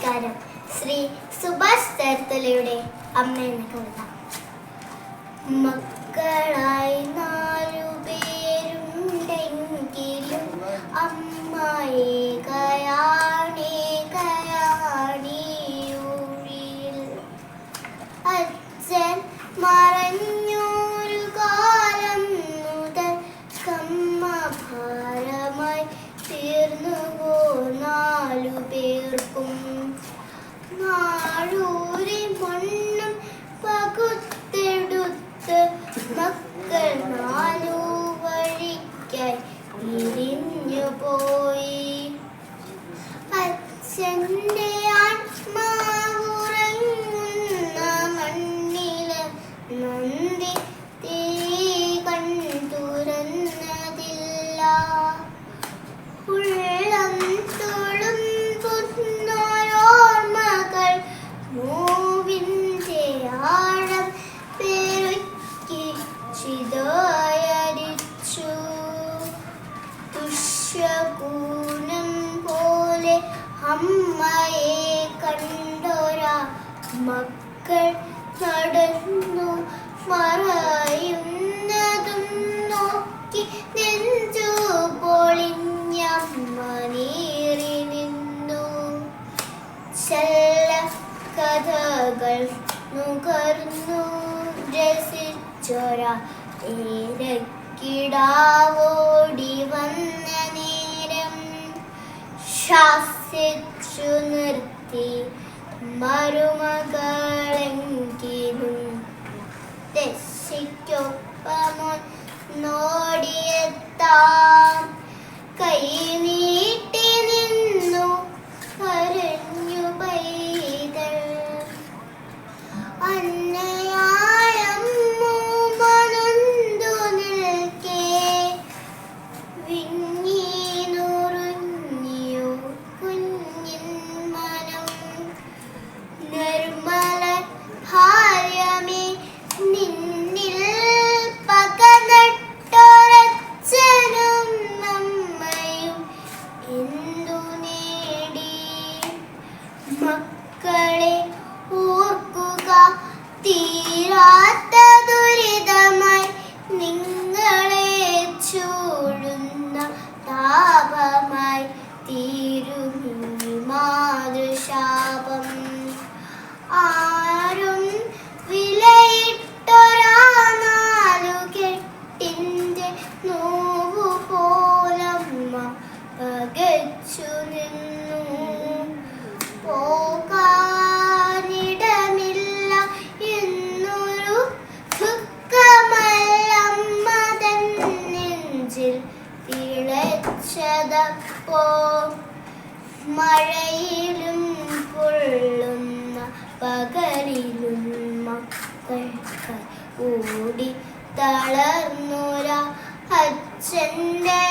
നമസ്കാരം. ശ്രീ സുഭാഷ് ചേർത്തലയുടെ അമ്മ എന്ന കവിത. മക്കളായി 4 പേരുണ്ടെങ്കിലും അമ്മ ഏകയാണേകയാണിയൂഴിയിൽ. അച്ഛൻ മറഞ്ഞൊരു കാലം മുതൽ കമ്മ ഭാരമായി തീർന്നു 4 പേർക്കും. നാഴൂരി മണ്ണും പകുത്തെടുത്ത് മക്കൾ 4 വഴിക്കായി പിരിഞ്ഞു പോയി. അച്ഛൻ്റെ ആത്മാവുറങ്ങുന്ന മണ്ണില് നന്ദി തുറന്നതില്ല. ഉള്ളം തുളുമ്പുന്നോരോർമ്മകൾ നോവിൻ്റെ ആഴം പെരുക്കി ചിതയരിച്ചു. ദുഷ്യകൂനം പോലെ അമ്മയെ കണ്ടോരാ മക്കൾ നടന്നു മറയുന്നതും നോക്കി നെഞ്ചു പൊളിഞ്ഞമ്മ നീറി നിന്നു. ചെല്ല കഥകൾ നുകർന്നു രസിച്ചൊര ഏരക്കിടാവോടി വന്ന നേരം ശാസിച്ചു നിർത്തി മരുമകളെങ്കിലും ദശയ്ക്കൊപ്പമൊന്നോടിയെത്താം. കൈ നീട്ടി നിന്നു കരഞ്ഞു പൈതൽ. അന്നയായമ്മൂമനൊന്തു നിൽക്കേ വിങ്ങി നുറുങ്ങിയോ കുഞ്ഞിൻ മനം. നിർമ്മല ഭാര്യമേ, നിന്നിൽ പക നട്ടൊരച്ഛനും അമ്മയും എന്തു നേടി? മക്കളെ ഓർക്കുക, തീരാത്ത ദുരിതമായി നിങ്ങളെ ചൂടുന്ന താപമായി തീരുമീ മാതൃശാപം. ആരും വിലയിട്ടൊരാ 4 കെട്ടിൻ്റെ നോവു പോലമ്മ പകച്ചു നിന്നു. പോകാനിടമില്ല എന്നൊരു ദുഃഖമല്ലമ്മ തൻ നെഞ്ചിൽ തിളച്ചതപ്പോ. മഴയിലും പൊള്ളുന്ന പകലിലും മക്കൾക്ക് ഓടി തളർന്നൊര അച്ഛൻ്റെ